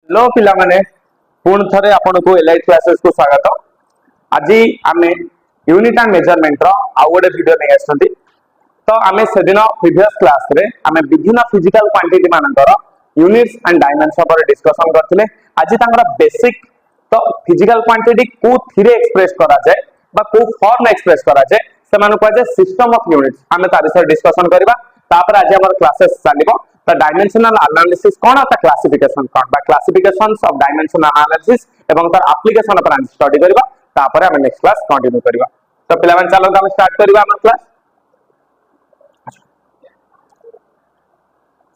Hello पिला माने पुण थरे आपन को एलाइट क्लासेस को स्वागत। आज आम यूनिट एंड मेजरमेंट रो आउ गोटे वीडियो नहीं आछंती। तो आम से दिन प्रीवियस क्लास रे आम विभिन्न फिजिकल क्वांटिटी मानकर यूनिट्स एंड डायमेंशन पर डिस्कशन करथिले। आज तांगर बेसिक तो फिजिकल क्वांटिटी को थिरे एक्सप्रेस करा जाए बा को फॉर्म एक्सप्रेस करा जाए से मानु को जे सिस्टम ऑफ यूनिट्स आम ता विषय डिस्कशन करबा। तापर आज हमर क्लासेस चलिबो द डायमेंशनल एनालिसिस कोन ता क्लासिफिकेशन कोन बा क्लासिफिकेशंस ऑफ डायमेंशन एनालिसिस एवं तार एप्लीकेशन पर स्टडी करबा। तापर हम नेक्स्ट क्लास कंटिन्यू करबा। तो पिला मन चलो हम स्टार्ट करबा हमर class.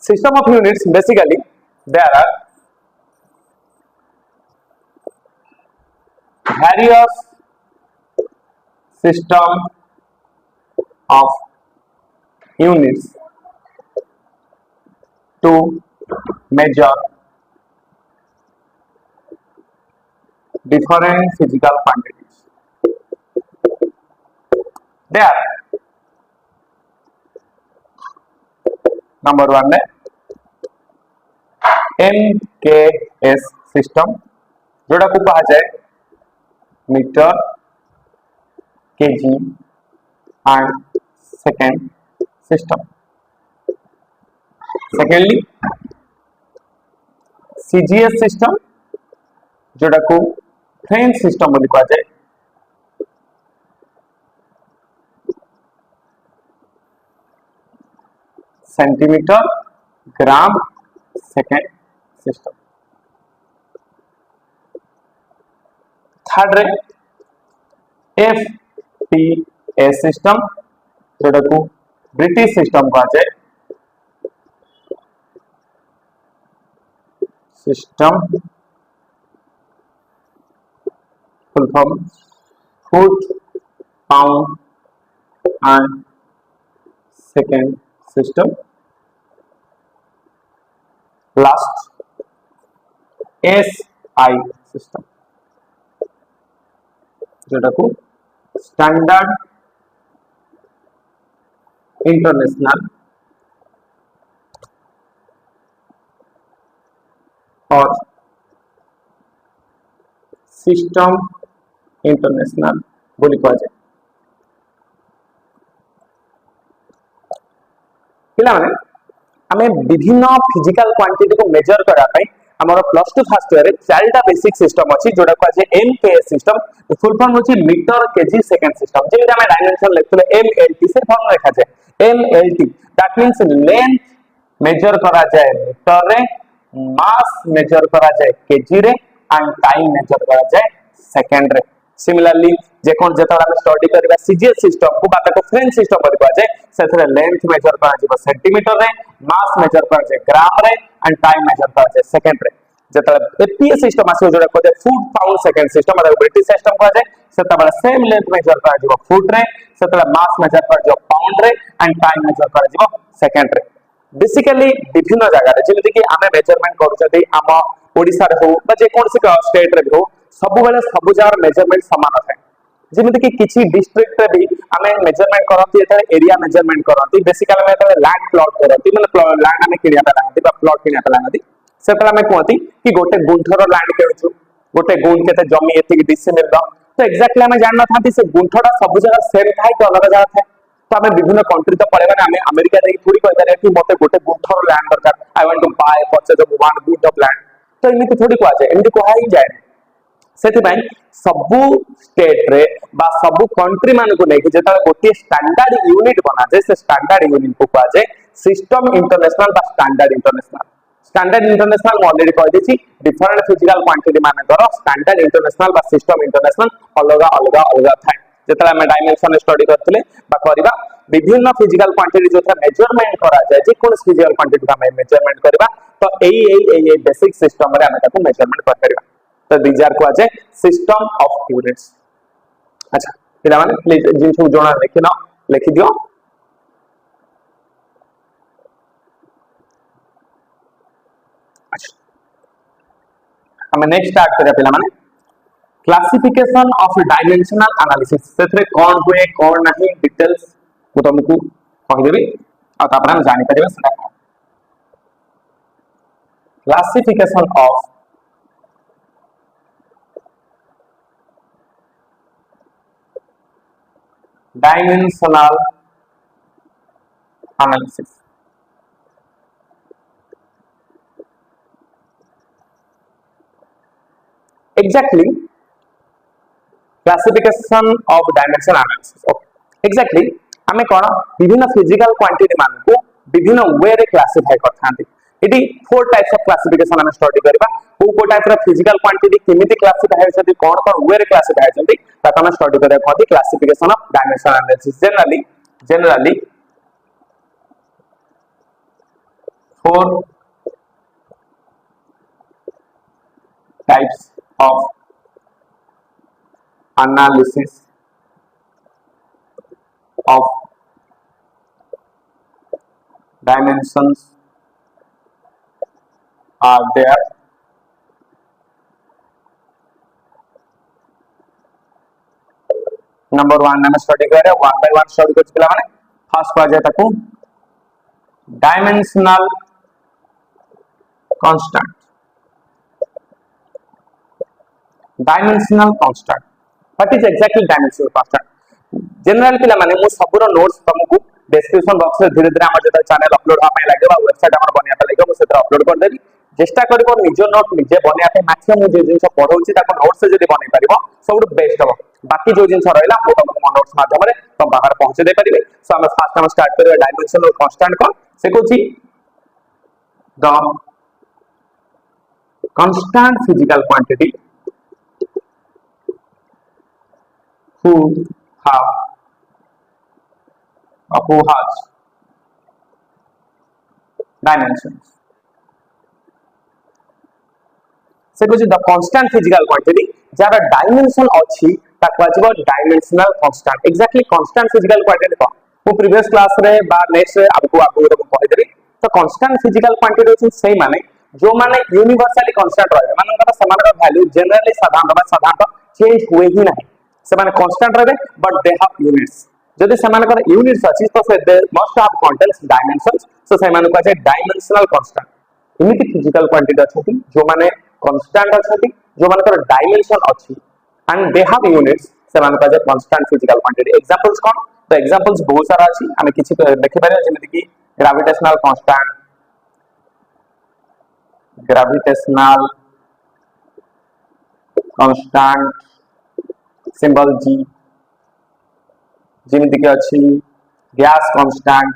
System of units basically there are various system of units to measure different physical quantities. There number one MKS system जोड़ा को कहा जाए metre KG and second system. Secondly CGS system जोड़ा को फ्रेंच सिस्टम बोली कहा जाए। Centimetre gram second system. Third रे एफपीएस सिस्टम जोड़ा को ब्रिटिश सिस्टम कहा जाए। System full form foot pound and second system. Last SI system जोटा को स्टैंडर्ड इंटरनेशनल और सिस्टम इंटरनेशनल बोली कहा जाए। पिला माने आमे विभिन्न फिजिकल क्वांटिटी को मेजर करा पाई हमर प्लस 2 फर्स्ट ईयर रे चारटा बेसिक सिस्टम अछि जोडा को जे एमकेएस सिस्टम फुल फॉर्म होछि मीटर केजी सेकंड सिस्टम। जे हमें डायमेंशन लेखले एमएलटी से फॉर्म लिखा जाए MLT that means length measure करा जाए मीटर रे, मास मेजर करा जाए केजी रे एंड टाइम मेजर करा जाए सेकंड रे। सिमिलरली जे कोन जेता हम स्टडी करबा सीजीएस सिस्टम को बात को फ्रेंच सिस्टम पर कहा जाए सेथरे लेंथ मेजर करा जिवो सेंटीमीटर रे, मास मेजर करा जाए ग्राम रे एंड टाइम मेजर करा जाए सेकंड रे। जेता एपीएस सिस्टम आसी जोडा को फुट पाउंड सेकंड सिस्टम मतलब ब्रिटिश सिस्टम कहा जाए सेता बड़ा सेम लेंथ मेजर करा जिवो फुट रे, सेता मास मेजर करा जिवो पाउंड रे एंड टाइम मेजर करा जिवो सेकंड रे। बेसिकली विभिन्न जगह रे जेमिति कि आमे मेजरमेंट करूछथि आम ओडिसा रे हो बा जे कोनसी स्टेट रे हो सब बेले सब जगह मेजरमेंट समान थाए। जेमिति कि किछि डिस्ट्रिक्ट रे भी आमे मेजरमेंट करथि एता एरिया मेजरमेंट करथि बेसिकली आमे एता लैंड प्लॉट करथि मतलब लैंड आमे किनिया लागथि बा प्लॉट किनिया लागथि सेतला आमे कहथि कि गोटे गुंठर लैंड केछु गोटे गुंठ केते जमी एति कि डिसिमिल द तो एक्जेक्टली आमे जान न थांती से गुंठटा सब जगह सेम थाए कि अलग जगह थाए। तो आमे विभिन्न कंट्री तो पळे माने आमे अमेरिका रे थोड़ी कहि पारे कि मते गोटे गुंठर लैंड दरकार I want to buy purchase of one गुंठ ऑफ लैंड तो एमिति थोड़ी कहा जाए एमिति कहा ही जाए सेति भाई सबु स्टेट रे बा सबु कंट्री मान को लेके जेता गोटे स्टैंडर्ड यूनिट बना जाए से स्टैंडर्ड यूनिट को कहा जाए सिस्टम इंटरनेशनल बा स्टैंडर्ड इंटरनेशनल। स्टैंडर्ड इंटरनेशनल मैं ऑलरेडी कह देछि डिफरेंट फिजिकल क्वांटिटी मानकर स्टैंडर्ड इंटरनेशनल बा सिस्टम इंटरनेशनल अलग अलग अलग थाए। जेता हम डायमेंशन स्टडी करथिले बा करबा विभिन्न फिजिकल क्वांटिटी जोथा मेजरमेंट करा जाए जे कोन फिजिकल क्वांटिटी का मेजरमेंट करबा तो एई बेसिक सिस्टम रे हम ताको मेजरमेंट कर परबा। तो दीज आर को आजे सिस्टम ऑफ यूनिट्स। अच्छा पिला माने प्लीज जिन सब जोना लिखि न लिखि दियो। अच्छा हम नेक्स्ट स्टार्ट करिया पिला माने क्लासिफिकेशन ऑफ डायमेंशनल एनालिसिस सेथरे कोन हुए कोन नहीं डिटेल्स को तुमको कहि देबी आ तापर हम जानि परिबे सेटा classification of dimensional analysis. Exactly, classification of dimension analysis. Okay. Exactly, आमे कोन विभिन्न फिजिकल क्वांटिटी मान को विभिन्न वे रे क्लासिफाई करथांती. इटी फोर टाइप्स ऑफ क्लासिफिकेशन हम स्टडी करबा. को टाइप रा फिजिकल क्वांटिटी केमिति क्लासिफाई होछथि, कोन कोन वे रे क्लासिफाई होछथि ता हम स्टडी करबा. कोन classification of dimension analysis. Generally four types of analysis of dimensions are there. Number one में स्टडी करे, वन बाय वन स्टडी कर पिला माने फर्स्ट को जाय ताकू dimensional constant. Dimensional constant what is exactly dimensional constant. General पिला माने मु सबरो नोट्स तुमको डिस्क्रिप्शन बॉक्स रे धीरे धीरे हमर जेता चैनल अपलोड हा पय लागबा, वेबसाइट हमर बनिया पय लागबा, मु सेतर अपलोड कर देबी. चेष्टा करिवो निज नोट निजे बनिया पे मैक्सिमम मु जे जिंस पढौची ताको नोट से जदी बनै परिबो सबरो बेस्ट हो. बाकी जो जिंस रहला मु तुमको नोट्स माध्यम रे तुम बाहर पहुंच दे परिबे. सो हम फास्ट हम स्टार्ट करियो डायमेंशनल कांस्टेंट को से Kochi the constant physical quantity who has dimensions. से कुछ द कांस्टेंट फिजिकल क्वांटिटी जरा डायमेंशन अछि ताकवा जब dimensional constant. Exactly constant physical quantity को वो प्रीवियस क्लास रे बा नेक्स्ट रे आपको कहि देबी. तो कांस्टेंट फिजिकल क्वांटिटी अछि सेही माने जो माने यूनिवर्सली कांस्टेंट रहे माने का समान वैल्यू जनरली साधारण चेंज हुए ही नहीं. से माने कांस्टेंट रहे बट दे हैव यूनिट्स. जदि समान का यूनिट्स अछि तो से they must have contents dimensions. So से माने को डायमेंशनल कांस्टेंट. इमिति फिजिकल क्वांटिटी अछि जो माने कांस्टेंट अछि जो माने का डायमेंशन अछि एंड दे हैव यूनिट्स से माने को कांस्टेंट फिजिकल क्वांटिटी. एग्जांपल्स कोन तो एग्जांपल्स बहुत सारा अछि. हम किछि देखि पारे जेमिति कि gravitational constant, gravitational constant symbol G, जेमिति कि अछि गैस कांस्टेंट.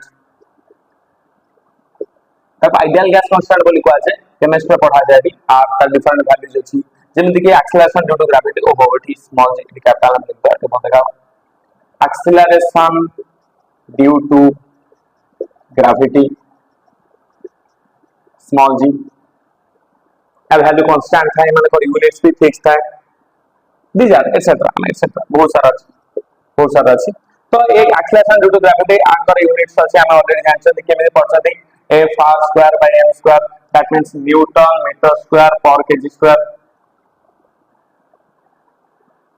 तब आइडियल गैस कांस्टेंट बोली को आछे केमिस्ट्री में पढ़ा जाय भी आ तर डिफरेंट वैल्यूज अछि. जेमिति कि एक्सेलरेशन ड्यू टू ग्रेविटी ओहो it is small g it capital में लिखता है. तो देखा acceleration due to gravity small g अब वैल्यू कांस्टेंट है माने को यूनिट्स भी फिक्स है. दीज आर एटसेट्रा बहुत सारा अछि. तो एक एक्सेलरेशन ड्यू टू ग्रेविटी आंकर यूनिट्स अछि हम ऑलरेडी जानछथि केमे पढ़छथि f r square by m square that means newton metre square per kg square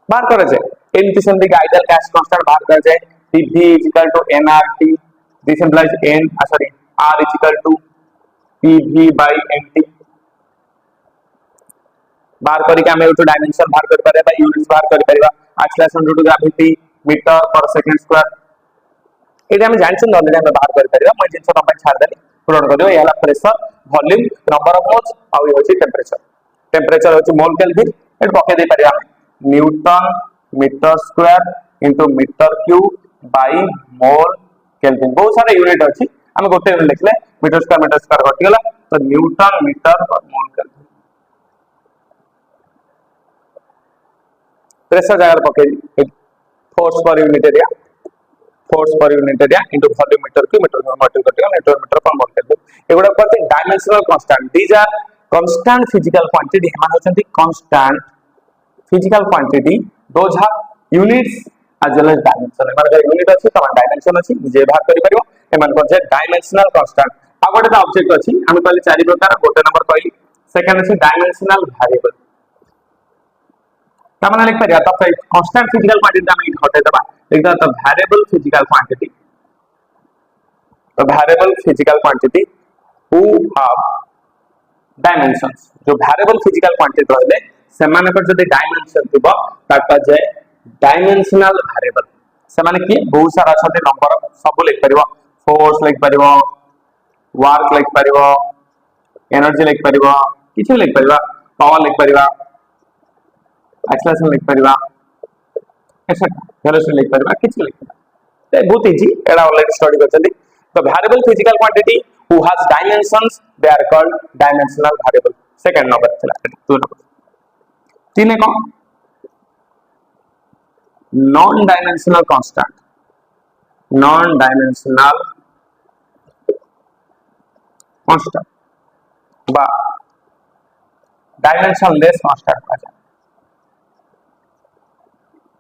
बाहर करे छै. एमती संधि के आइडियल गैस कांस्टेंट बाहर करे छै pv nRT. This implies n sorry r pv by nt. बाहर करी के हम एटू डायमेंशन बाहर कर पारे बा यूनिट्स बाहर कर परिबा. Acceleration due to gravity metre per second square एटा हम जानछन ऑलरेडी हम बाहर कर परिबा. मैं जिंस हम छाड़ देली पूर्ण कर दियो. याला pressure volume number of moles आ ये होची टेंपरेचर होची मोल केल्विन. एट पके दे परिबा newton metre square into metre cube by mole kelvin. बहुत सारे यूनिट अछि हम गोटे यूनिट लिखले मीटर स्क्वायर कटि गेला. तो Newton metre per mole kelvin pressure जगह पके force per unit area into volume metre cube metre metre per mole kelvin. एगुडा कहते dimensional constant. These are constant physical quantity. हम होचंती constant physical quantity those have units as well as dimension. माने unit अछि त dimension अछि जे बाहर करि परियो एमन को जे डायमेंशनल कांस्टेंट. आ गोटे ऑब्जेक्ट अछि हम कहली चारि प्रकार. गोटे नंबर कहली सेकंड अछि डायमेंशनल वेरिएबल. तमन लिख परिया त कांस्टेंट फिजिकल क्वांटिटी हम हटे देबा. लिखदा त वेरिएबल फिजिकल क्वांटिटी. तो variable physical quantity who have dimensions. जो वेरिएबल फिजिकल क्वांटिटी रहले सेमानकर जदि डायमेंशन थिबो ताका जे डायमेंशनल वेरिएबल. से माने कि बहुत सारा अछते नंबर सब लिख परिबो फोर्स लिख परिबो वर्क लिख परिबो एनर्जी लिख परिबो किछु लिख परिबा पावर लिख परिबा एक्सेलरेशन लिख परिबा एक्सेट्रा वेलोसिटी लिख परिबा किछु लिख परिबा बहुत इजी एडा ऑलरेडी स्टडी करछथि तो variable physical quantity who has dimensions they are called dimensional variable second number चला 2 नंबर तीन है कौन non dimensional constant non dimensional constant बा डायमेंशन लेस कांस्टेंट कहा जाए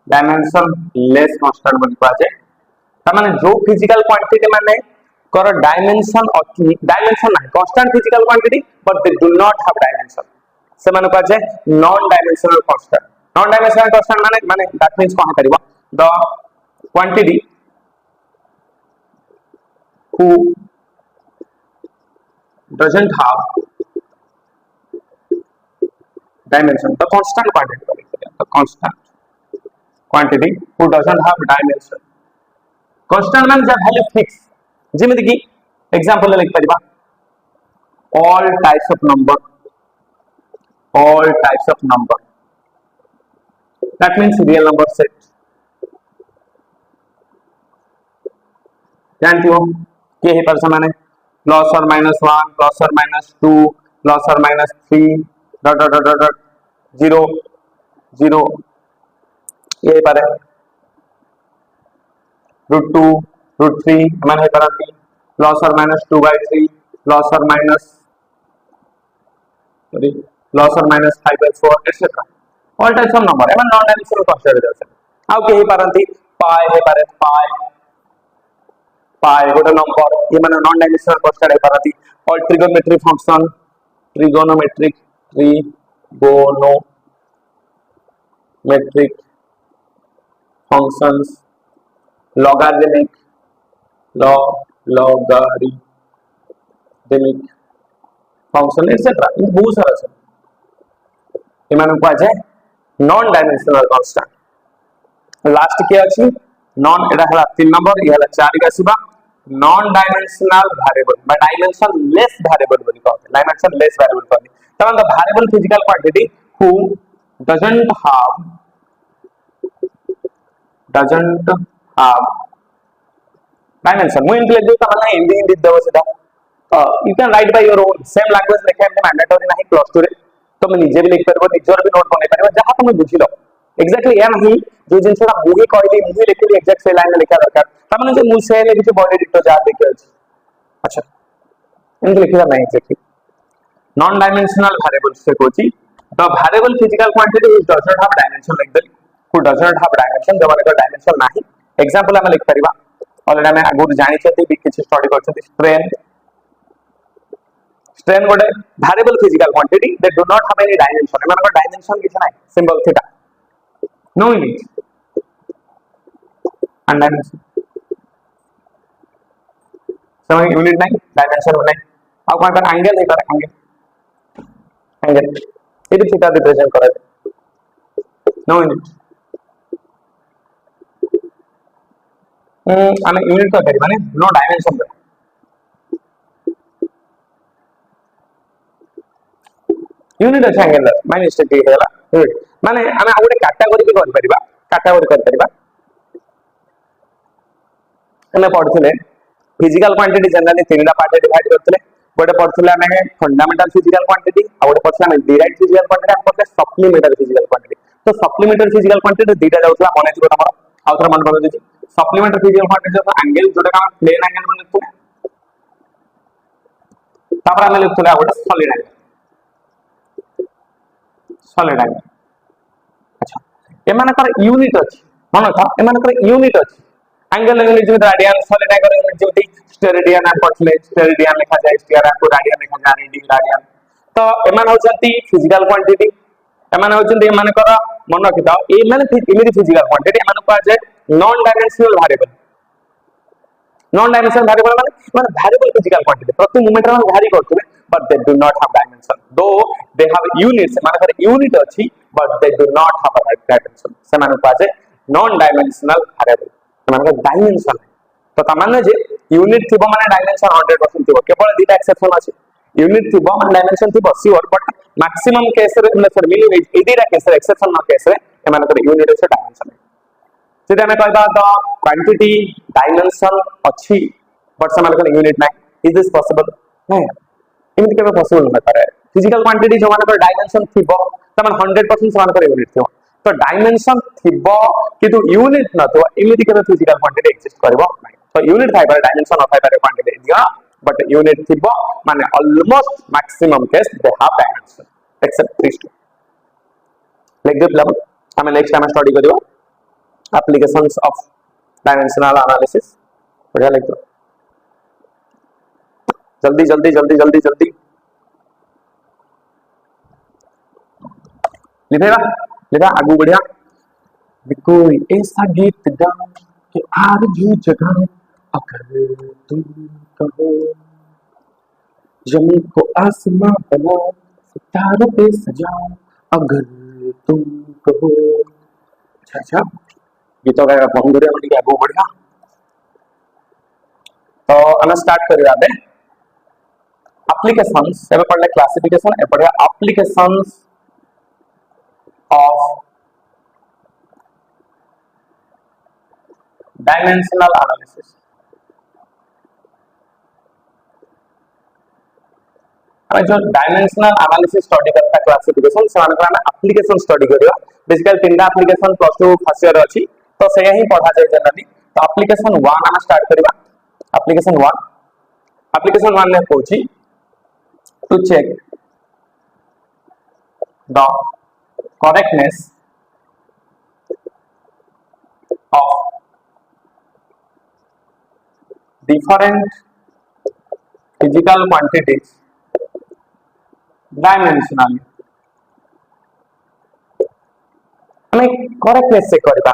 डायमेंशन लेस कांस्टेंट बन कहा जाए तमाने जो फिजिकल क्वांटिटी माने कर डायमेंशन डायमेंशन ना constant physical quantity but they do not have dimension से माने कहा जाए non dimensional constant non dimensional constant माने माने दैट मींस कौन करिबा the quantity who doesn't have dimension the constant quantity the constant quantity who doesn't have dimension constant means the value fixed जेमिति कि example लिख परिबा all types of number that means real number set जानती हो के ही पर समान है plus और minus 1 plus और माइनस 2 प्लस और minus 3 dot dot dot dot 0 0 ये पर है √2 √3 हमारे है पर प्लस और माइनस 2/3 प्लस और माइनस सॉरी प्लस और minus 5/4 etcetera all types of number एवं नॉन डायमेंशनल कांस्टेंट है आउ के ही परंती पाई है पर पाई गोटे नंबर ये माने नॉन डायमेंशनल कांस्टेंट है परंती और trigonometric function trigonometric functions logarithmic logarithmic function etc बहुत सारा है इमान को आ जाए नॉन डायमेंशनल कांस्टेंट लास्ट के अछि नॉन एडा हला 3 नंबर ये हला 4 के आसीबा नॉन डायमेंशनल वेरिएबल बा डायमेंशन लेस वेरिएबल बोली कहते डायमेंशन लेस वेरिएबल कहते तब the variable physical quantity who doesn't have dimension ମୁଁ ଏମିତି ଲେଖିଦେବି ତାମାନେ ଏମିତି ଦେବ ସେଟା you can write by your own same language ଲେଖିବା ଏମିତି mandatory ନାହିଁ plus 2 ରେ ତମେ ନିଜେ ବି ଲେଖି ପାରିବ ନିଜର ବି ନୋଟ ବନେଇ ପାରିବ ଯାହା ତମେ ବୁଝିଲ एग्जैक्टली या नहीं जो जिनसटा मुही कहली मुही लिखली एग्जैक्ट से लाइन में लिखा दरकार ताମାନେ जे मु से लिखि बॉडी डिटो जा देखि अछि अच्छा एंड लिखिला नहीं एग्जैक्टली नॉन डायमेंशनल वेरिएबल से Kochi the variable physical quantity is does not have dimension like that who does not have dimension जब अगर डायमेंशन नाही एग्जांपल हम लिख परिबा ऑलरेडी हम आगु जानि छथि भी किछ स्टडी करछथि स्ट्रेन गोटे variable physical quantity that do not have any dimension एमान को डायमेंशन किछ नाही symbol theta no unit and dimension so unit नहीं डायमेंशन नहीं अब कोन पर एंगल है पर एंगल ये थीटा रिप्रेजेंट करा नो यूनिट आमे यूनिट तो करी माने नो डायमेंशन यूनिट अच्छा एंगल माने मिस्टेक हेला यूनिट माने आमे आ गोटे कैटेगरी भी कर परिबा हमें पढ़थिले फिजिकल क्वांटिटी जनरली तीनटा पार्ट रे डिवाइड करथिले गोटे पढ़थिले हमें फंडामेंटल फिजिकल क्वांटिटी आ गोटे पढ़थिले हमें डिराइव्ड फिजिकल क्वांटिटी हम पढ़थिले सप्लीमेंटरी फिजिकल क्वांटिटी तो सप्लीमेंटरी फिजिकल क्वांटिटी दीटा जाउथला मने थिबो तमरा आउथरा मन कर देछि सप्लीमेंटरी फिजिकल क्वांटिटी तो एंगल जोटा का प्लेन एंगल बन लिखथुले तापर हमें लिखथुले गोटे सॉलिड एंगल अच्छा एमानकर यूनिट अछि मन था एमानकर यूनिट अछि एंगल यूनिट जो रेडियन सॉलिड एंगल यूनिट जो स्टेरेडियन हम पढ़ले स्टेरेडियन लिखा जाय स्टेरा को रेडियन लिखा जाय रेडियन तो एमान होचंती फिजिकल क्वांटिटी एमान होचंती एमानकर मन रखिता ए माने इमेज फिजिकल क्वांटिटी एमान को आ जाय नॉन डायमेंशनल वेरिएबल माने वेरिएबल फिजिकल क्वांटिटी प्रति मोमेंट रे वैरी करथुले but they do not have dimension though they have units माने यूनिट अछि but they do not have dimension से माने को आ जाय नॉन डायमेंशनल वेरिएबल एमानक डायमेंशन तो तमाने जे यूनिट थिबो माने डायमेंशन 100% थिबो केवल दीटा एक्सेप्शन अछि यूनिट थिबो माने डायमेंशन थिबो श्योर बट मैक्सिमम केस रे मतलब मिनिमम ए दीटा केस रे एक्सेप्शन न केस रे एमानक यूनिट से डायमेंशन जेटा हमें कहबा तो क्वांटिटी डायमेंशन अछि बट समान यूनिट ना इज दिस पॉसिबल नहीं इमित केबे पॉसिबल न करे फिजिकल क्वांटिटी जो माने डायमेंशन थिबो तमान 100% समान करे यूनिट थिबो तो डायमेंशन थिबो किंतु यूनिट न तो इमित केबे फिजिकल क्वांटिटी एक्जिस्ट करबो नहीं तो यूनिट थाइ पर डायमेंशन न थाइ पर क्वांटिटी दिया बट यूनिट थिबो माने almost maximum case they have dimension except this two like this level हमें नेक्स्ट टाइम स्टडी करियो एप्लीकेशंस ऑफ डायमेंशनल एनालिसिस बढ़िया लिख दो जल्दी जल्दी जल्दी जल्दी जल्दी लिखेगा आगू बढ़िया कोई ऐसा गीत गा कि आरज़ू जगाए अगर तुम कहो जमीन को आसमां बना सितारों पे सजाओ अगर तुम कहो अच्छा गीत गाएगा बहुत बढ़िया बन गया आगू बढ़िया तो हम स्टार्ट करिए आबे applications एबे पढ़ले क्लासिफिकेशन ए पढ़े applications of dimensional analysis हमें जो डायमेंशनल एनालिसिस स्टडी करता क्लासिफिकेशन से माने हमें एप्लीकेशन स्टडी करियो बेसिकली तीनटा एप्लीकेशन प्लस 2 फर्स्ट ईयर अछि तो से ही पढ़ा जाय जनरली तो एप्लीकेशन 1 हम स्टार्ट करबा एप्लीकेशन 1 ने कहूची to check the correctness of different physical quantities dimensionally हमें करेक्टनेस चेक करबा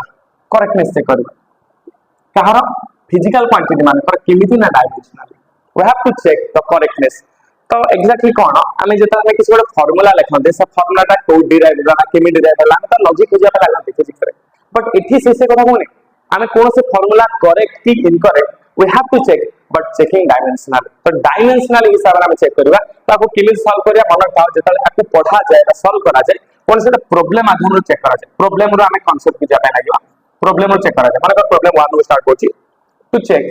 कहार फिजिकल क्वांटिटी माने पर केमिति ना dimensionally we have to check the correctness तो एग्जैक्टली कोन हमें जेता हमें किसी गोटे फार्मूला लिखनते से फार्मूलाटा को डिराइव होला केमि डिराइव होला तो लॉजिक हो जाबा लागते फिजिक्स रे बट एठी से कथा कोने हमें कोन से फार्मूला करेक्ट की incorrect we have to check but checking dimensional तो डायमेंशनल हिसाब रे हमें चेक करबा ताको केमि सॉल्व करिया मन था जेता आको पढ़ा जाय सॉल्व करा जाय कोन से प्रॉब्लम माध्यम रे चेक करा जाय प्रॉब्लम रो हमें कांसेप्ट की जाबा लागबा प्रॉब्लम रो चेक करा जाय माने प्रॉब्लम 1 रो स्टार्ट होची to check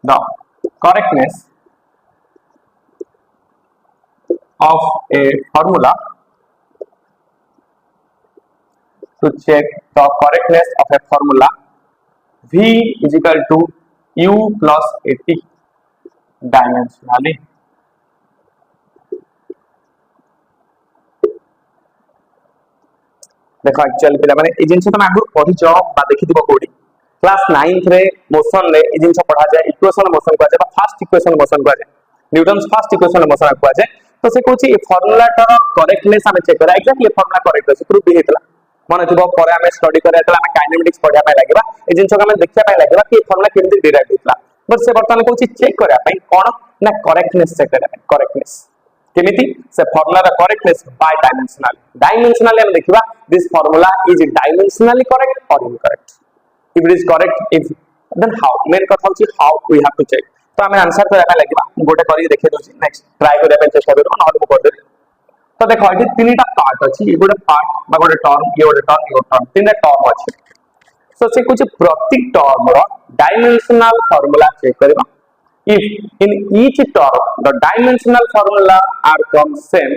the correctness of a formula to check the correctness of a formula V is equal to U plus 80 dimensionally देखो एक्चुअली पिला माने ए जिंस तुम आगु पढि जाओ बा देखिथिबो कोडी क्लास 9th रे मोशन रे ए जिंस पढ़ा जाय इक्वेशन मोशन को जाय फर्स्ट इक्वेशन मोशन को जाय न्यूटन्स फर्स्ट इक्वेशन मोशन को जाय तो से कोची ए फार्मूला टर करेक्टनेस हमें चेक करा एग्जैक्टली ए फार्मूला करेक्ट अछि प्रूफ भी हेतला मन थिबो परे हमें स्टडी करे हेतला हमें काइनेमेटिक्स पढ़ा पाए लागबा ए जिंस को हमें देखिया पाए लागबा कि ए फार्मूला केमि डिराइव हेतला बट से वर्तमान कोची चेक करा पाए कोन ना करेक्टनेस चेक करा करेक्टनेस केमिति से फार्मूला रा करेक्टनेस बाय डायमेंशनली हम देखिबा this formula is dimensionally correct और incorrect if it is correct if then how main कथा होची how we have to check तो हमें आंसर करबा लागबा गोटे करी देखे दोची नेक्स्ट ट्राई करबा चेष्टा करू नहले को कर दे तो देखो एठी तीनटा पार्ट अछि ए गोटे पार्ट बा गोटे टर्म ये गोटे टर्म तीनटा टर्म अछि सो से कुछ प्रति टर्म रो डायमेंशनल फार्मूला चेक करबा if in each term the dimensional formula are come same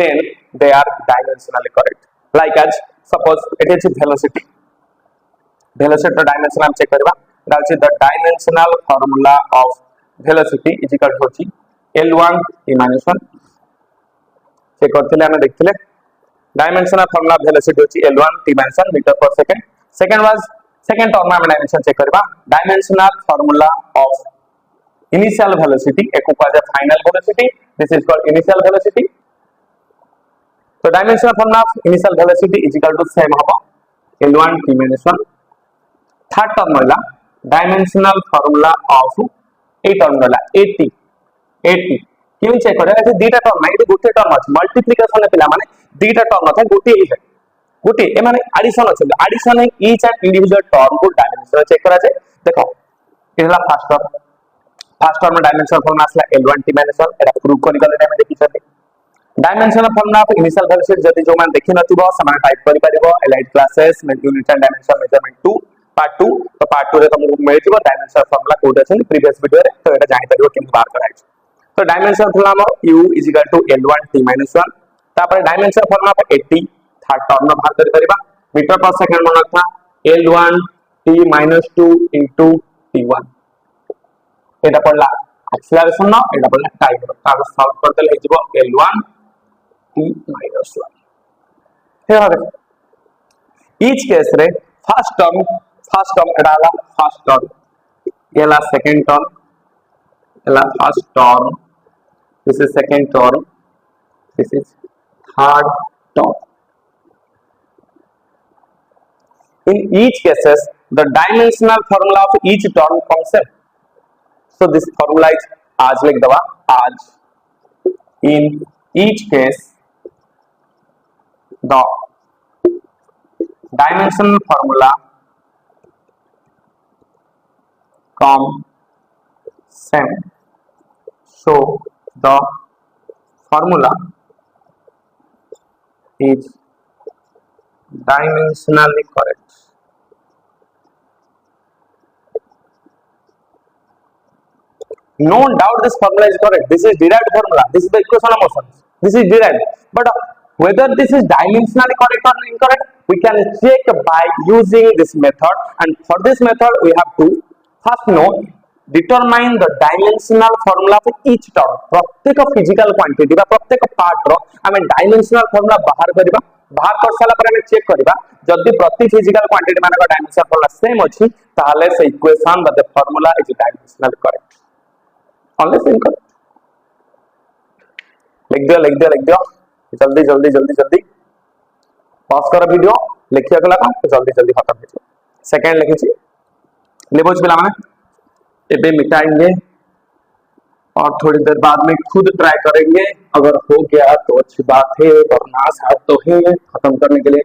then they are dimensionally correct like as suppose it is velocity velocity dimension हम चेक करबा that is the dimensional formula of velocity is equal to L1 t - 1 check करथिले हमें देखथिले dimensional formula velocity होची L1 t - 1 metre per second second was second term में dimension check करबा dimensional formula of initial velocity एको कहा final velocity this is called initial velocity तो dimensional formula of initial velocity is equal to same होबो L1 t - 1 third term होला dimensional formula of a term होला 80 क्यों check करे ए दुटा term ना ए गोटे टर्म अछि मल्टीप्लिकेशन पिला माने दुटा टर्म था गोटे ही है गोटे एमाने एडिशन अछि addition each and individual term को डायमेंशन चेक करा जाए देखो इहला फर्स्ट टर्म डायमेंशन फॉर्मूला आसला L1 t - 1 एटा प्रूव करि गले टाइम देखि छथि dimension formula of initial velocity जदि जो मान देखि नथिबो समान टाइप करि परिबो एलाइड क्लासेस में unit and dimension measurement 2 part 2 तो पार्ट 2 रे तुमको मिल जिवो डायमेंशन फॉर्मूला कोड अछि प्रीवियस वीडियो रे तो एटा जानि परिबो केन बार कराइ तो डायमेंशन फॉर्मूला हमर u = L1 t - 1 तापर डायमेंशन फॉर्मूला पर 80 थर्ड टर्म बाहर करि परिबा मीटर पर सेकंड मन था L1 t - 2 * t1 एटा पडला एक्सेलरेशन न एटा पडला टाइम तार सॉल्व कर देले हिजबो L1 t - 1 हे हबे ईच केस रे फर्स्ट टर्म एटा ला फर्स्ट टर्म एला सेकंड टर्म एला first term this is second term this is third term in each cases the dimensional formula of each term comes in so this formula is आज लिख दवा आज in each case the dimensional formula come same so the formula is dimensionally correct no doubt this formula is correct this is derived formula this is the equation of motion this is derived but whether this is dimensionally correct or incorrect we can check by using this method and for this method we have to first know determine the dimensional formula for each term प्रत्येक physical quantity बा प्रत्येक part रो हमें dimensional formula बाहर करिबा बाहर कर साला पर हमें चेक करिबा जदि प्रति physical quantity माने dimensional formula सेम अछि ताले से इक्वेशन बा the formula is dimensionally correct only incorrect लिख दियो जल्दी पॉज कर वीडियो लिखिया गला का जल्दी खत्म हो जाए सेकंड लिखि छी लेबोज पिला माने एबे मिटाएंगे और थोड़ी देर बाद में खुद ट्राई करेंगे अगर हो गया तो अच्छी बात है वरना साथ तो है खत्म करने के लिए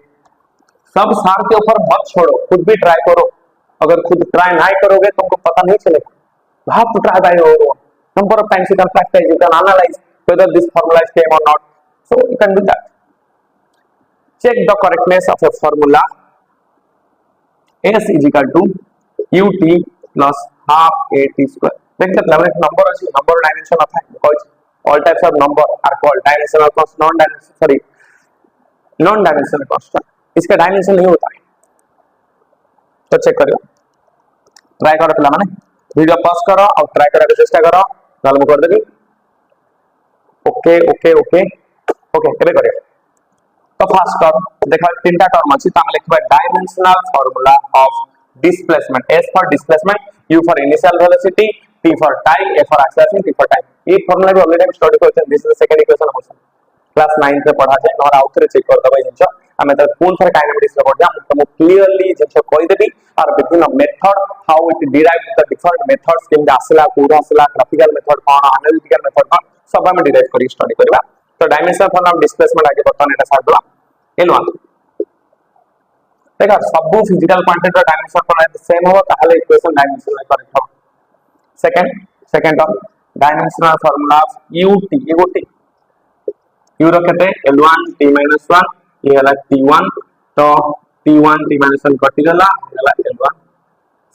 सब सार के ऊपर मत छोड़ो खुद भी ट्राई करो अगर खुद ट्राई नहीं करोगे तुमको पता नहीं चलेगा have to try by your own number of times you can practice you can analyze whether this formula is same or not so you can do that check the correctness of a formula s is equal to ut plus half at square देख सकते हैं number अछि number dimension आता है because all types of number are called dimensional constant non dimensional constant इसका dimension नहीं होता है तो चेक करियो ट्राई करो पिला माने वीडियो पॉज करो और ट्राई करके चेष्टा करो गल कर देबी ओके केबे करियो तो फर्स्ट टर्म देखा तीनटा टर्म अछि त हम लिखबा dimensional formula of displacement s for displacement u for initial velocity t for time a for acceleration t for time ये फार्मूला भी ऑलरेडी हम स्टडी करछन this is the second equation of motion class 9 पे पढ़ा जाय और आउथरे check कर दबा जिंस हमें त कोन थर काइनेमेटिक्स रे पढ़ा हम तुम क्लियरली जिंस कहि देबी और विभिन्न method how it derive the different methods केम आसला कोड आसला ग्राफिकल मेथड कोन एनालिटिकल मेथड कोन सब हम डिराइव करी स्टडी करबा तो डायमेंशनल फॉर्मूला ऑफ डिस्प्लेसमेंट आगे बतन एटा साथ दवा एलवा देखा सब फिजिकल क्वांटिटी का डायमेंशन फॉर्मूला सेम हो ताले इक्वेशन डायमेंशनल करेक्ट हो second term dimensional formula of ut ut u रखते L1 t - 1 ये वाला t1 तो t1 t - 1 कटि गला वाला L1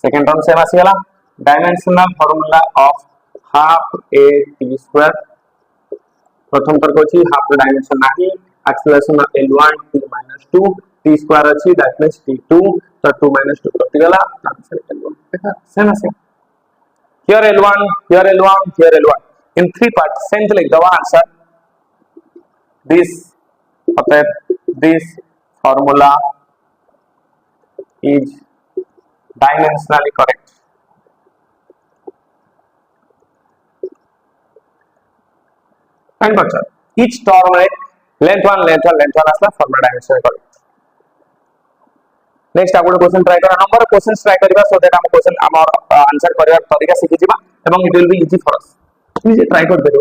सेकंड टर्म सेम आसी गला dimensional formula of half a t square प्रथम तर कोची हाफ डायमेंशन नाही acceleration L1 t - 2 t square अछि दैट मींस t2 तो 2 - 2 कटि गला आंसर L1 देखा सेम आसी here L1 in three parts same like the answer this formula is dimensionally correct and gotcha each term length one asla formula dimensionally correct next आगो question try करा number of questions try करबा so that हम question हमर answer करबा तरीका सिखि जिबा एवं it will be easy for us please try कर देबो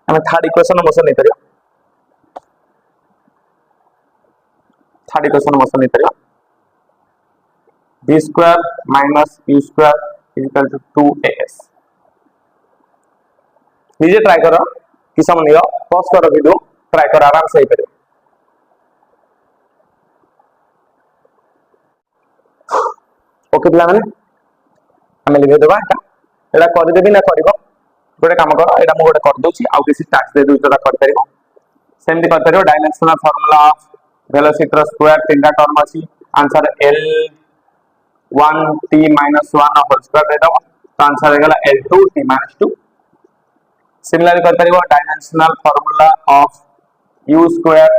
ଆମେ थर्ड इक्वेशन मोशन नहीं करियो थर्ड इक्वेशन मोशन नहीं करियो v square minus u square is equal to 2as निजे ट्राई करो कि समझ लियो पॉज करो वीडियो ट्राई करो आराम से ही करियो ओके पिला माने हमें लिखे देबा एटा कर देबी ना करबो गोटे काम करो एटा मु गोटे कर दोची आउ किसी टास्क दे दोची जोटा कर परिबो सेमती कर परिबो dimensional formula of velocity square तीनटा टर्म अछि answer l 1 t minus 1 whole square दे दो तो आंसर हो गला l2 t minus 2 सिमिलरली कर परिबो dimensional formula of u square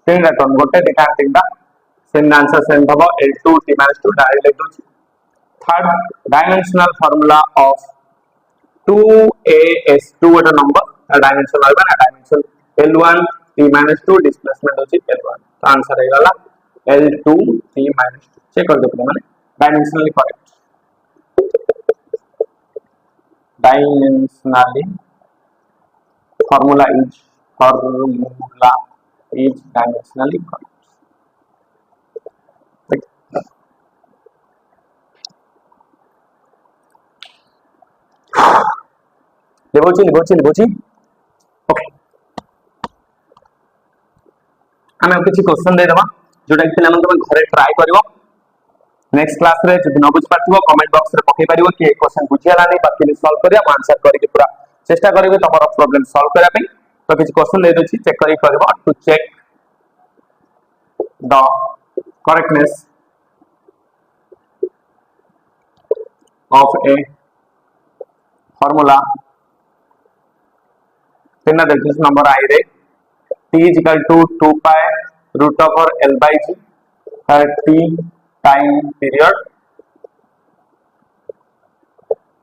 तीनटा टर्म गोटे दिखा तीनटा सेम आंसर सेम होबो l2 t minus 2 डायरेक्ट लिख दोची third dimensional formula of 2as2 वाला नंबर डायमेंशन होगा ना dimension l1 t minus 2 displacement होची l1 तो आंसर हो गला l2 t minus 2 चेक कर दो माने dimensionally correct dimensionally formula is dimensionally correct लिबोची ओके आमे किछि क्वेश्चन दे देबा जोटा कि पिला मन तुम घरे ट्राई करिवो नेक्स्ट क्लास रे जदि न बुझ पाथिवो कमेंट बॉक्स रे पकई परिवो कि क्वेश्चन बुझियाला नै बाकी सॉल्व करिया हम आंसर करिके पूरा चेष्टा करिवे तमरो प्रॉब्लम सॉल्व करिया पे तो किछि क्वेश्चन दे दोछि चेक करि करबो to check the correctness of a formula तीन देखिस नंबर आई रे t is equal to 2 pi root over l by g at t time period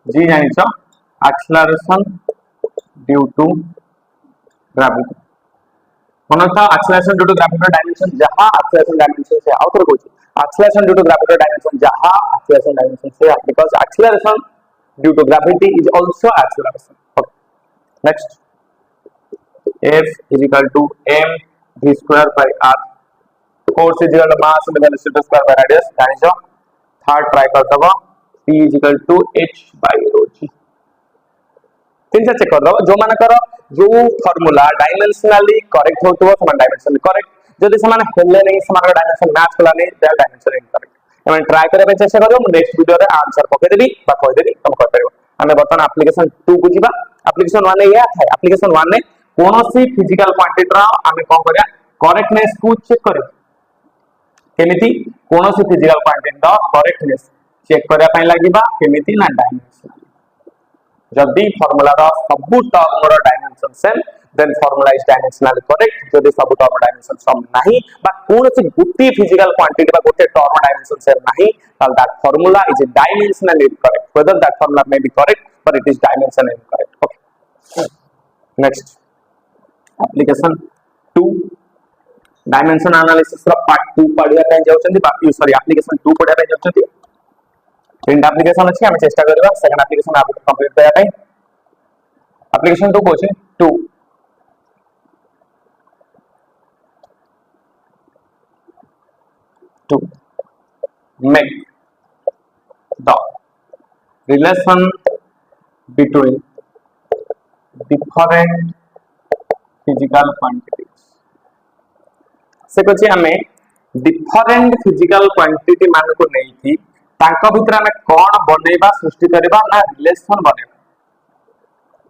g जानिछो acceleration due to gravity मनता acceleration due to gravity dimension जहां acceleration dimension से outer को acceleration due to gravity dimension जहां acceleration dimension से because acceleration due to gravity is also acceleration okay. Next F is equal to m v square by r force is equal to mass into velocity square by radius जानिछो third try कर दबो p is equal to h by rho g तीन से check कर दबो जो माने करो जो फार्मूला डायमेंशनली करेक्ट होतबो समान डायमेंशनली करेक्ट जदि समान हेले नै समान डायमेंशन मैच कला नै दैट डायमेंशन इनकरेक्ट एमन ट्राई करे पे चेष्टा करियो नेक्स्ट वीडियो रे आंसर पके देबी बा कहि देबी तुम कर परिबो हमें बर्तन एप्लीकेशन 2 को जीवा एप्लीकेशन 1 या था एप्लीकेशन 1 ने कोनोसी फिजिकल क्वांटिटी रा हमें कोन करिया करेक्टनेस को चेक करियो केमिति कोनोसी फिजिकल क्वांटिटी रा करेक्टनेस चेक करिया पई लागिबा केमिति ना डायमेंशन जदी फार्मूला रा सब टर्म रा dimension same then formula is dimensionally correct जदी सब टर्म डायमेंशन सम नाही बा कोनोसी गुटी फिजिकल क्वांटिटी बा गोटे टर्म डायमेंशन सेम नाही ताल that formula is dimensionally correct whether that formula may be correct but it is dimensionally correct okay next application 2 dimension analysis रा पार्ट 2 पढिया पय जाउछन्ती बाकी सॉरी एप्लीकेशन 2 पढिया पय जाउछन्ती तीन एप्लीकेशन अछि हम चेष्टा करबा सेकंड एप्लीकेशन आप कंप्लीट करया पय application 2 कोछि 2 to make the relation between different physical quantities से कछि हमें डिफरेंट फिजिकल क्वांटिटी मान को नै थी तांका भितर हमें कोन बनेबा सृष्टि करबा ना रिलेशन बनेबा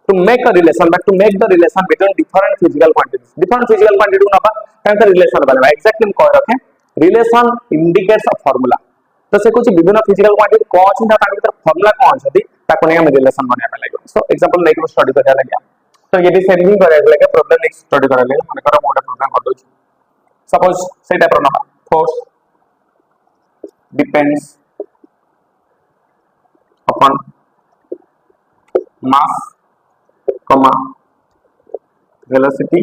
to make a relation but to make the relation between different physical quantities को नबा तांका रिलेशन बनेबा एग्जैक्टली हम कह रखे रिलेशन इंडिकेट्स अ फार्मूला तो से कुछ विभिन्न फिजिकल क्वांटिटी कोन अछि तांका भितर फार्मूला कोन अछि ताको नै हम रिलेशन बनेबा लागो सो एग्जांपल लेके स्टडी करया लगे तो ये भी सेम करया लगे प्रॉब्लम नेक्स्ट स्टडी करया लगे माने करो मोटा प्रोग्राम कर दो suppose say type of force depends upon mass comma velocity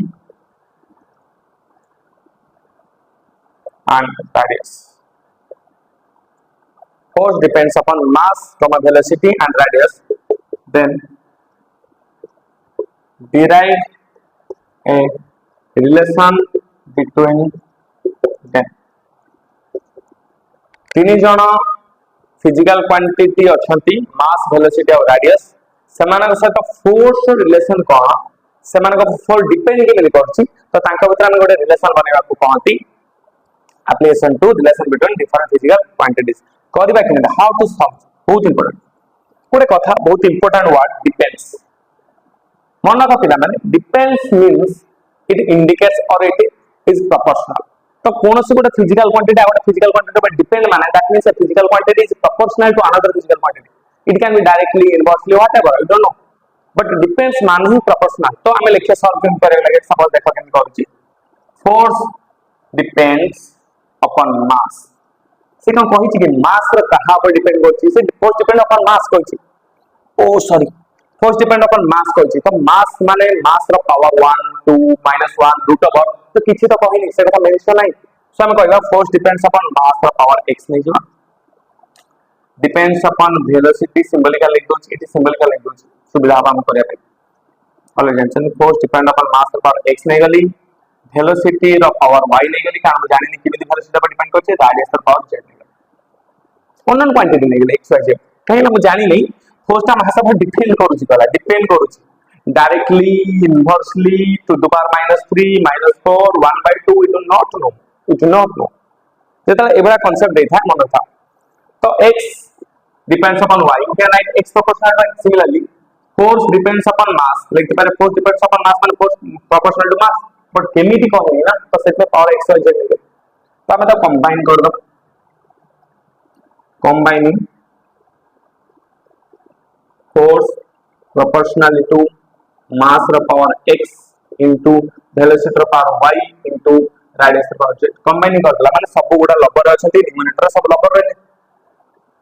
and radius force depends upon mass comma velocity and radius then derive a relation between them. तीन जन फिजिकल क्वांटिटी अछंती मास velocity और रेडियस सेमानक सहित force relation कोन सेमानक force depend केले करछि तो तांका भीतर हम गोटे रिलेशन बनेबा को कहंती application to relation between different physical quantities करबा कि हाउ टू सॉल्व बहुत इंपोर्टेंट गोटे कथा बहुत इंपोर्टेंट वर्ड डिपेंड्स मन का पिला माने डिपेंड्स मींस इट इंडिकेट्स और इट इज प्रोपोर्शनल तो कौन सी गोटे फिजिकल क्वांटिटी आ गोटे फिजिकल क्वांटिटी पर डिपेंड माने that means a physical quantity is proportional to another physical quantity it can be directly inversely whatever I don't know but depends मान ही proportional तो हमें lecture solve केम करे लगे सपोज देखो केम करूची फोर्स डिपेंड्स अपॉन मास से कौन कहि कि मास रो कहा पर डिपेंड करची से फोर्स डिपेंड अपॉन मास कहची oh sorry force depend upon mass कहची तो मास माने mass rho power 1 2 -1 root over तो किछि तो कहि नहीं से कथा मेंशन नहीं सो हम कहबा force depends upon mass rho power x नहीं जमा डिपेंड्स अपॉन वेलोसिटी सिंबॉलिकल लिख दोछि इति सिंबॉलिकल लिख दोछि सुविधा हम करे पे already tension force depend upon mass rho power x नहीं गली वेलोसिटी रो पावर y नहीं गली कारण हम जानि कि वेलोसिटी पर डिपेंड करछे रेडियस रो पावर z नहीं गली ओनन क्वांटिटी नहीं गली x y z कहीं हम जानि नहीं फोर्स ता मास पर डिपेंड करूछि कला depend करूछि directly inversely to the power -3 -4 1/2 we do not know जेता एबरा कांसेप्ट देता है मन था तो x depends upon y you can write x proportional to y similarly force depends upon mass like the force depends upon mass মানে force proportional to mass but केमिति कहनी ना तो सेट में पावर x y z मिले तो हम तो कंबाइन कर दो combining force proportional to mass रो पावर x into velocity रो पावर y into radius रो पावर z कंबाइन करला माने सब गुडा लबर अछंती डिनोमिनेटर सब लबर रहले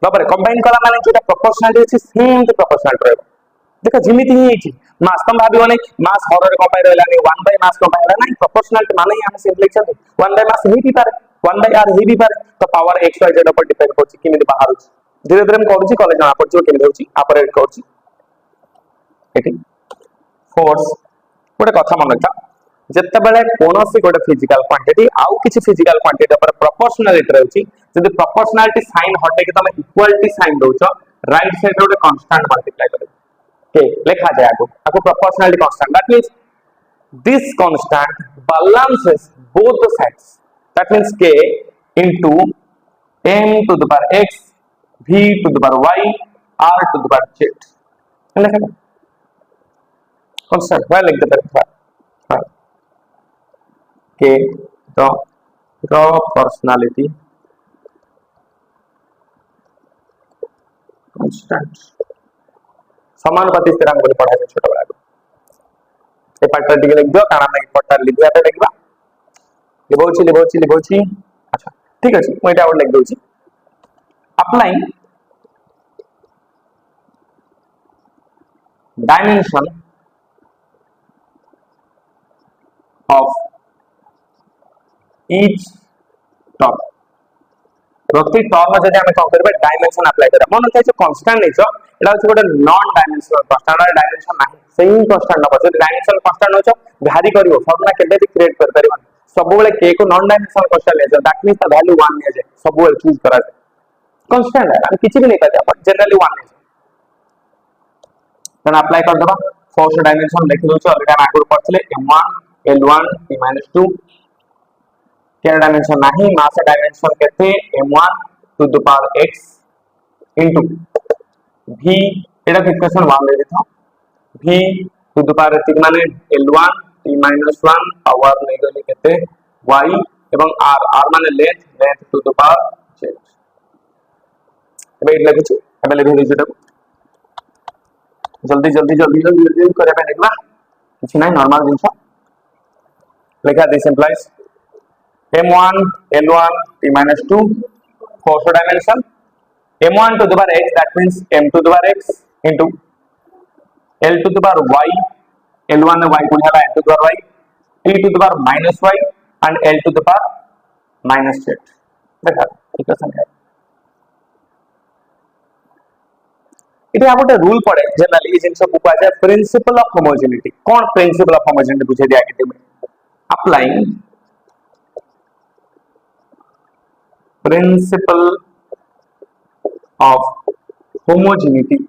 लबर कंबाइन कला माने जेटा प्रोपोर्शनल अछि सेम टू प्रोपोर्शनल रहबो देखो जिमिति ही अछि मास तुम भाबियो नै मास हर रे कंबाइन रहला नै 1 बाय मास कंबाइन रहला नै प्रोपोर्शनल माने हम सिंपल लिखछन 1 बाय मास ही भी पारे 1 बाय r ही भी पारे तो पावर x y z ऊपर डिपेंड करछि किमिति बाहर अछि धीरे धीरे हम करूछि कॉलेज ना पड़छि केमिति होछि ऑपरेट करछि एठी फोर्स गोटे कथा मन रखा जत्ते बेले कोनोसी गोटे फिजिकल क्वांटिटी आउ किछि फिजिकल क्वांटिटी पर प्रोपोर्शनलिटी रहउछि जदि प्रोपोर्शनलिटी साइन हटे के तमे इक्वालिटी साइन दोछ राइट साइड रे गोटे कांस्टेंट मल्टीप्लाई करे के लिखा जाय आको proportionality constant that means this constant balances both the sides that means k into m to the power x v to the power y r to the power z लिखा constant why like that k the proportionality constant समानुपाती स्थिरांक बोली पढ़ा है छोटा बड़ा ए part टिके लिख दो कारण हम पार्ट लिखिया पे देखबा लिबोची अच्छा ठीक अछि मैं एटा और लिख दोची applying dimension of each term प्रति टर्म जदि हम कम करबे डायमेंशन अप्लाई करबा मन छै जो कांस्टेंट नै छ एटा छै गोटे नॉन डायमेंशनल कांस्टेंट डायमेंशन नाही सेम कांस्टेंट न जदि डायमेंशन कांस्टेंट हो छ भारी करिवो फॉर्मूला केबे भी क्रिएट कर परिबा सब बेले k को नॉन डायमेंशनल कांस्टेंट ले जा दैट मींस द वैल्यू 1 ले जाए सब बेले चूज करा जाए कांस्टेंट है हम किछि भी नहीं पाते अपन जनरली 1 ले देन अप्लाई कर दबा फोर्स डायमेंशन लिख दो छ ऑलरेडी हम आगु पढ़ले m1 l1 p-2 क्या डायमेंशन नहीं मास डायमेंशन कहते m1 to the power x into v एटा इक्वेशन 1 ले देता v टू द पावर 3 माने l1 t-1 पावर ले गले कहते y एवं r माने length to the power z एबे इट लागु छ एबे ले दे जेटा जल्दी करे पे देखबा कुछ नहीं नॉर्मल जिंस लिखा this implies m1 l1 t-2 force dimension m1 to the power x that means m to the power x into l to the power y l1 y गुणा है l to the power y t to the power minus y and l to the power minus z देखा equation है इथे आ गोटे rule पड़े generally जिनस को कहा जाए प्रिंसिपल ऑफ होमोजेनिटी कौन प्रिंसिपल ऑफ होमोजेनिटी बुझे दिया के में अप्लाइंग प्रिंसिपल ऑफ होमोजेनिटी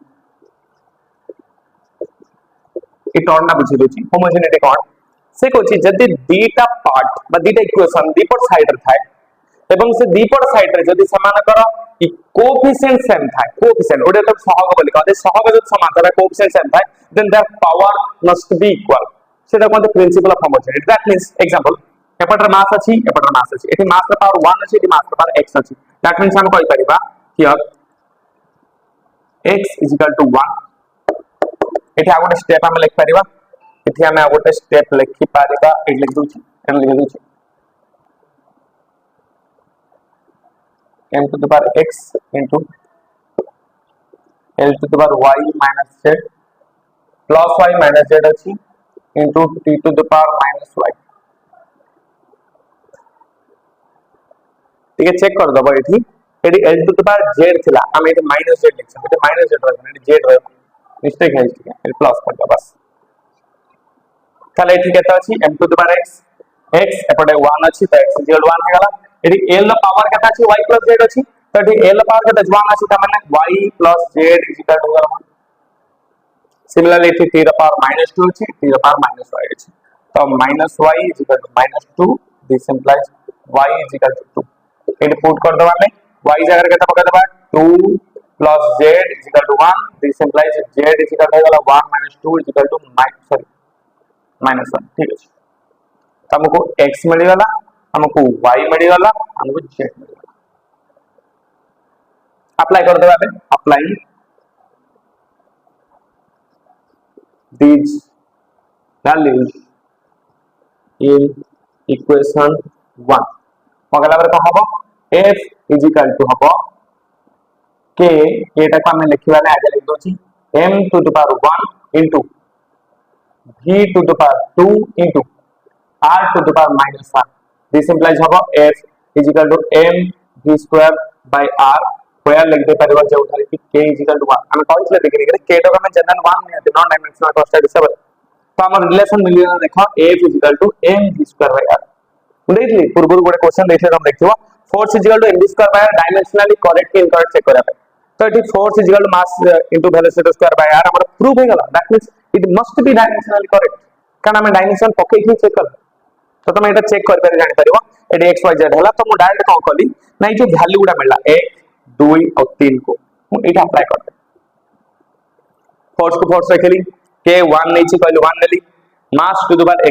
ये टर्म ना बुझे दोची होमोजेनिटी कौन से कोची जदी दीटा पार्ट बा दीटा इक्वेशन दीपट साइड रे थाए एवं से दीपट साइड रे जदी समानकर कोएफिशिएंट सेम थाए कोएफिशिएंट ओडे तो सहग बोली कहते सहग जब समान थाए कोएफिशिएंट सेम थाए then their power must be equal सेटा कहते principle of homogeneity that means example एपटर मास अछि एपटर मास अछि एठी मास रे पावर 1 अछि एठी मास रे पावर x अछि दैट मींस हम कहि परिबा हियर x = 1 एठी आ गोटे स्टेप हम लिख परिबा एठी हम आ गोटे स्टेप लिखि परिबा एठी लिख दोछि एन लिख दोछि m to the power x into l to the power y minus z plus y minus z अछि into t to the power minus y ठीक है चेक कर दबो एठी एठी l to the power z थिला हम एठी minus z लिखछ एठी minus z रहबो एठी z रहबो मिस्टेक है ठीक है एठी प्लस कर दो बस ताले एठी केता अछि m to the power x x एपटे 1 अछि त x = 1 हे गला एठी l ର पावर केता अछि y + z अछि त एठी l ର पावर केता 1 अछि त माने y + z = 1 सिमिलरली एठी t ର पावर -2 अछि t ର पावर -y अछि तो -y = -2 दिस इंप्लाइज y = 2 एठी पुट कर दबा में y जगह केता पका दबा 2 + z = 1 दिस इंप्लाइज z = होला 1 - 2 = -1 ठीक अछि हमको x मिल गला हमको y मिल गला हमको z मिल गला अप्लाई कर देबा में apply these values in equation 1 मगला बार कौन हबो f = हबो k एटा को हम लिखिबा ने आगे लिख दोची m to the power 1 into v to the power 2 into r to the power -1 this implies हबो f = m v square by r where लिख दे परिबा जे उठाले कि k = 1 हम कहइले देखि कि k तो हम जनरल 1 ने नॉन डायमेंशनल कॉन्स्टेंट हिसाब तो हमर रिलेशन मिलियन देखो f = m v square by r देखली पूर्व गोटे क्वेश्चन देखले हम देखिबो फोर्स = m v square by r dimensionally correct कि इनकरेक्ट चेक करा तो it force = mass into velocity square by r हमर प्रूफ हे गला that means it must be dimensionally correct कारण हम डायमेंशन पके ही चेक कर तो तुम एटा चेक कर जानि परिबो एडी x y z हला तो मु डायरेक्ट कोन कली नै जो वैल्यू गुडा मिलला 1 2 और 3 को मु एटा अप्लाई कर दे फोर्स को फोर्स रखली k 1 नै छी कहली 1 लेली mass to the power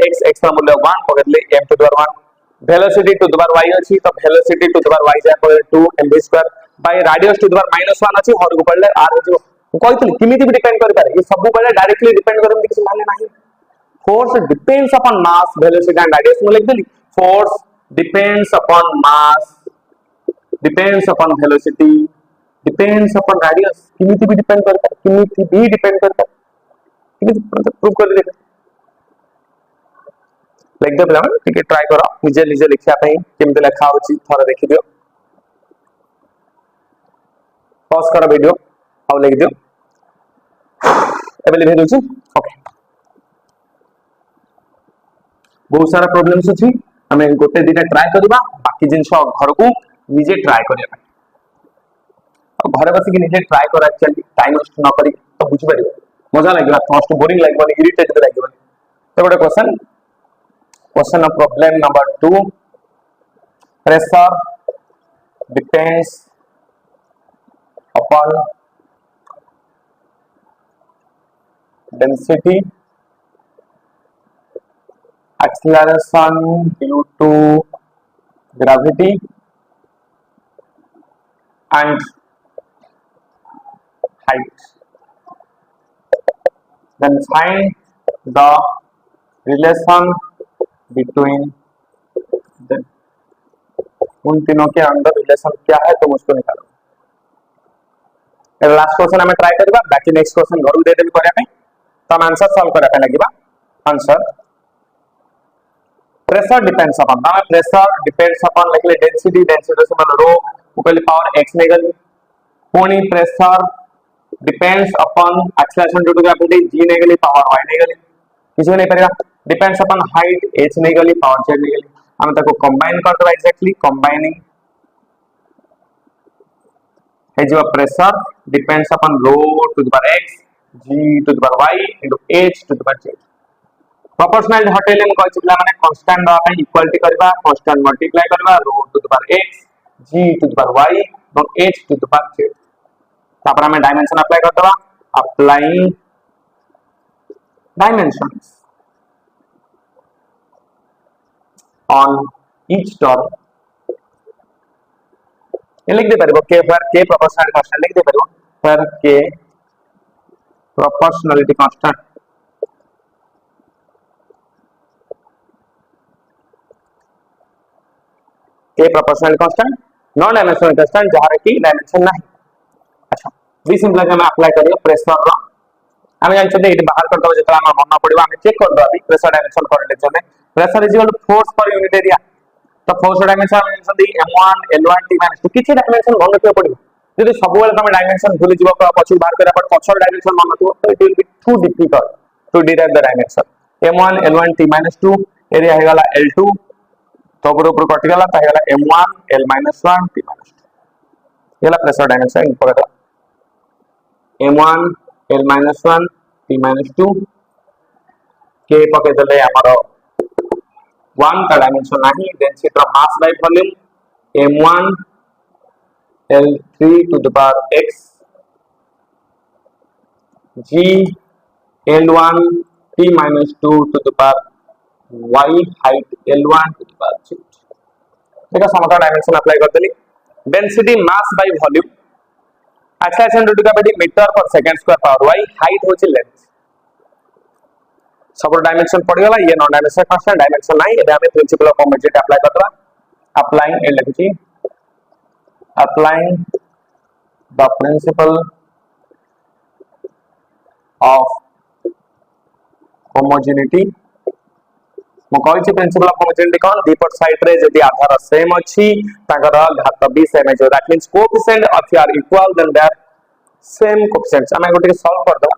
x x का मूल्य 1 पकड़ले m to the power 1 velocity to the power y अछि तो velocity to the power y जा पर 2 mv square by radius to the power -1 अछि हर को पड़ले r हो कहतली किमिति भी डिपेंड कर पारे ये सब पड़े डायरेक्टली डिपेंड करम किछ माने नाही force depends upon mass velocity and radius मु लिख देली force depends upon mass depends upon velocity depends upon radius किमिति भी डिपेंड करता है किमिति भी डिपेंड करता है किमिति प्रूव कर दे लिख दे प्लान ठीक है ट्राई करो निजे निजे लिखिया पई केमते लिखा होची थोड़ा देखि दियो पॉज करो वीडियो और लिख दियो एबे लिख दोची ओके बहुत सारा प्रॉब्लम्स अछि हमें गोटे दिना ट्राई करबा बाकी जिंस घर को निजे ट्राई करिया और घरे बस कि निजे ट्राई कर एक्चुअली टाइम वेस्ट न करी तो बुझ पारिबो मजा लागबा मोस्ट बोरिंग लागबा इरिटेट लागबा तो गोटे question of problem number 2 pressure depends upon density acceleration due to gravity and height then find the relation between them उन तीनों के अंदर रिलेशन क्या है तुम उसको निकालो लास्ट क्वेश्चन हमें ट्राई करबा बाकी नेक्स्ट क्वेश्चन घर दे देबी करिया में तो हम आंसर सॉल्व करा पे लगिबा आंसर प्रेशर डिपेंड्स अपॉन ना प्रेशर डिपेंड्स अपॉन लिखले डेंसिटी से मतलब रो ऊपर पावर x ने गली पुणी pressure depends upon acceleration due to gravity g नहीं गली पावर y नहीं गली किसी नहीं करेगा डिपेंड्स अपॉन हाइट h नहीं गली पावर z नहीं गली हम ताको कंबाइन कर दो एक्जेक्टली कंबाइनिंग है जो pressure depends upon rho to the power x g to the power y into h to the power z proportional हटेले हम कहछि पिला माने कांस्टेंट दवा ପାଇଁ इक्वालिटी करबा कांस्टेंट मल्टीप्लाई करबा rho to the power x g to the power y और h to the power z तापर हमें डायमेंशन अप्लाई कर दवा applying dimensions on each term ये लिख दे परबो k पर k प्रोपोर्शनल कांस्टेंट लिख दे परबो पर k proportionality constant k proportional constant non dimensional constant जहां की डायमेंशन नहीं अच्छा बी सिंपल हम अप्लाई करियो प्रेशर रो हम जानछते एटी बाहर कर दबो जेतला हम मन पड़िबो हम चेक कर दबो प्रेशर डायमेंशन कर लेछन pressure is equal to force per unit area तो फोर्स डायमेंशन हम जानछती m1 l1 t - 2 किछि डायमेंशन मन रखियो पड़िबो यदि सब बेले तुम डायमेंशन भूली जीव पछु बाहर करा पर पछर डायमेंशन मन नथिबो तो it will be too difficult to derive the dimension m1 l1 t - 2 area हे गला l2 तो ऊपर कटि गला त हे गला m1 l - 1 t - 2 येला प्रेशर डायमेंशन पकड़ m1 l - 1 t - 2 के पके देले हमर 1 का डायमेंशन नाही देन क्षेत्र mass by volume m1 l3 to the power x g l1 t - 2 to the power y height l1 to the power z देखा समता डायमेंशन अप्लाई कर देली density mass by volume acceleration due to gravity metre per second square power y height होची length सब dimension पड़ गला ये non dimension constant dimension नहीं एबे हमें प्रिंसिपल ऑफ होमोजेनिटी अप्लाई करबा अप्लाइंग ए लिखी applying the principle of homogeneity मो कहछि प्रिंसिपल ऑफ होमोजेनिटी कोन दीपट साइड रे जदी आधार सेम अछि ताकर घात भी सेम है जो that means coefficient of are equal then that same coefficients हमें गोटे सॉल्व कर दो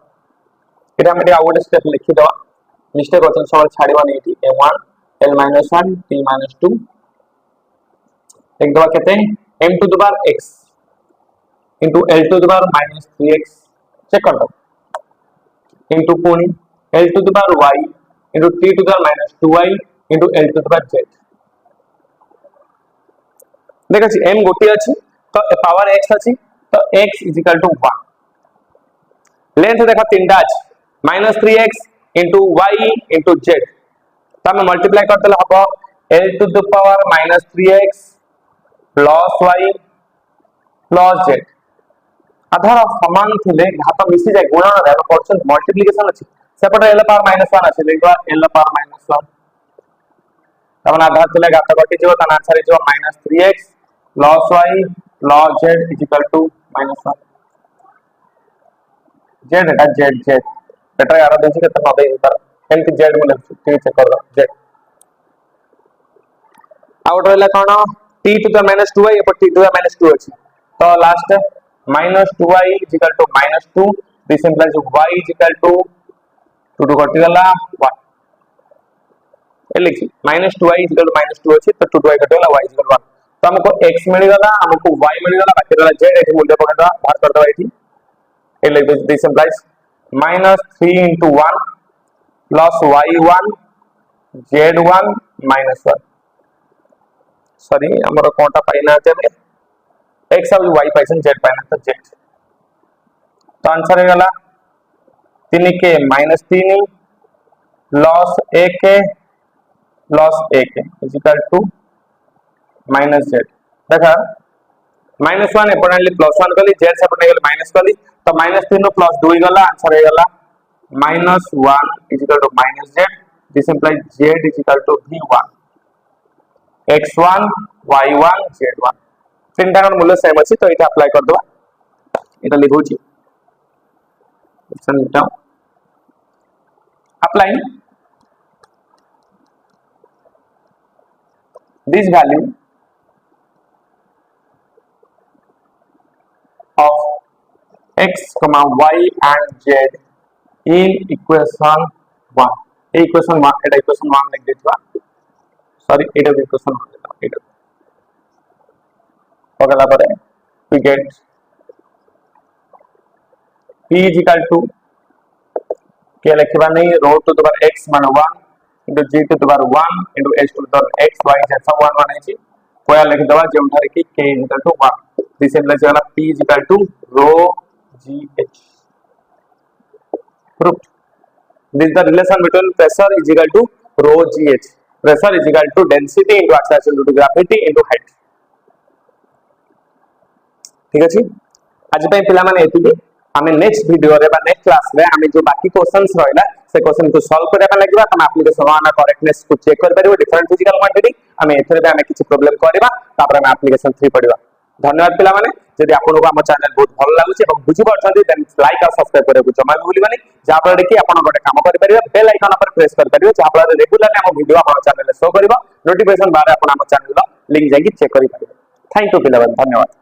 एटा हम आउट स्टेप लिखि दो मिस्टेक होतन सब छाड़ीबा नै थी m1 l - 1 t - 2 एक दवा कहते हैं m to the power x into l to the power -3x check कर दो into पुनी l to the power y into t to the power -2y into l to the power z देखा छी m गोटी अछि तो power x अछि तो x = 1 लेंथ देखा तीनटा अछि -3x into y into z तो हम मल्टीप्लाई करते हबो l to the power -3x plus y plus z आधार समान थिले घात मिसी जाय गुणन रे परसेंट मल्टीप्लिकेशन अछि सेपटे l पावर -1 अछि लेकिन l पावर -1 तबन आधार थिले घात कटि जो तन answer is -3x plus y plus z -1 z Etah z बेटा यार देछि के तब दे तर एमती z में लिख ठीक चेक कर z आउट रहला कोन t टू द -2y पर t टू द -2 अछि तो last -2y = -2 this implies y = 2 टू कटि गला 1 ए लिखि -2y = -2 अछि तो 2 y कटि गला y = 1 तो हमको x मिल गला हमको y मिल गला बाकी रहला z एठी मूल्य पकड़ा बाहर कर दवा एठी ए लिख this implies -3 into 1 plus y1 z1 minus 1 sorry हमरो कोटा पाइना चले x और y पाइसन z पाइना तो z तो आंसर हे गला 3 के -3 plus a के plus a के = -z देखा -1 एपनली +1 कली z से अपन गेल माइनस कली तो -3 नो +2 गला आंसर हे गला -1 -z this implies z v1 x1 y1 z1 तीनटा का मूल्य सेम अछि तो एटा अप्लाई कर दो एटा लिखौ छी option down apply this value of x, y and z in equation 1 equation 1 এটা equation 1 লিখ দিবা সরি এটা equation 1 দিবা এটা পগলা পরে we get p is equal to क्या लिखिबा नहीं रो टू द पावर x मान 1 into g to the power 1 into h to the power x y z सब 1 1 है कोया लिख दवा जे उठारे की k is equal to 1 this is वाला p is equal to rho g h proved this is the relation between pressure is equal to rho g h pressure is equal to density into acceleration into gravity into height ठीक अछि आज पे पिला माने एतिके हमें next video रे बा next class रे हमें जो बाकी क्वेश्चंस रहला से क्वेश्चन को सॉल्व करे बा लागबा हम एप्लीकेशन वन करेक्टनेस को चेक कर परिबो डिफरेंट फिजिकल क्वांटिटी हमें एथरे बे हमें किछि प्रॉब्लम करबा तापर हम एप्लीकेशन 3 पढिबा धन्यवाद पिला माने जदि आपन को हम चैनल बहुत भल लागुछि एवं बुझि परछन्ती देन लाइक और सब्सक्राइब करे को जमा भूलिबानी जा पर कि आपन गोटे काम करि परिबे बेल आइकन पर प्रेस कर परिबे जा पर रेगुलरली हम वीडियो आपन चैनल शो करबो नोटिफिकेशन बारे आपन हम चैनल लिंक जाई चेक करि परिबे थैंक यू पिला धन्यवाद।